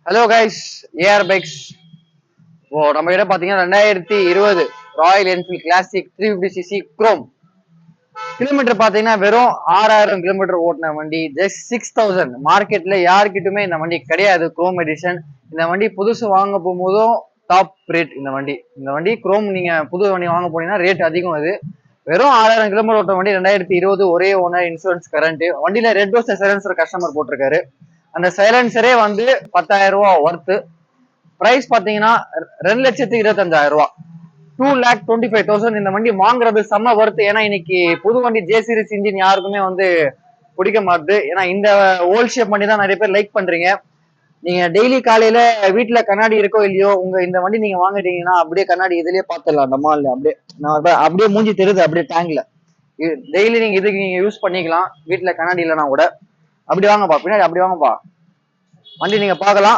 Hello guys, AR bikes. இப்போ நம்ம கிட்ட பாத்தீங்கன்னா 2020 Royal Enfield classic 350cc chrome. Kilometre பாத்தீங்கன்னா வெறும் 6000 கிலோமீட்டர் ஓட்டின வண்டி. ஜஸ்ட் 6000. மார்க்கெட்ல யாருக்கிட்டுமே இந்த வண்டி கிடையாது. Chrome edition. இந்த வண்டி புதுசு வாங்க போகும்போதும் டாப் ரேட். இந்த வண்டி குரோம் நீங்க புது வண்டி வாங்க போனீங்கன்னா ரேட் அதிகம். அது வெறும் 6000 கிலோமீட்டர் ஓட்ட வண்டி. 2020 ஒரே ஓனர், இன்சூரன்ஸ் கரண்ட். வண்டியில ரெட் டோஸ் சைலன்சர் கஸ்டமர் போட்டிருக்காரு. அந்த சைலன்சரே வந்து 10,000 ரூபாய் ஒர்த்து. பிரைஸ் பாத்தீங்கன்னா 2,25,000 ரூபாய். 2,25,000. இந்த வண்டி வாங்குறது செம்ம ஒர்த்து. ஏன்னா இன்னைக்கு புது வண்டி ஜே சீரிஸ் இன்ஜின் யாருக்குமே வந்து பிடிக்க மாட்டுது. ஏன்னா இந்த ஓல்ட் ஷேப் வண்டி தான் நிறைய பேர் லைக் பண்றீங்க. நீங்க டெய்லி காலையில வீட்டுல கண்ணாடி இருக்கோ இல்லையோ, இந்த வண்டி நீங்க வாங்கிட்டீங்கன்னா அப்படியே கண்ணாடி இதுலயே பாத்துடலாம். நம்ம அப்படியே அப்படியே மூஞ்சி தெரியுது அப்படியே டேங்க்ல. டெய்லி நீங்க இதுக்கு நீங்க யூஸ் பண்ணிக்கலாம். வீட்டுல கண்ணாடி இல்லைன்னா கூட அப்படி வாங்கப்பா, பின்னாடி அப்படி வாங்கப்பா. வண்டி நீங்க பார்க்கலாம்.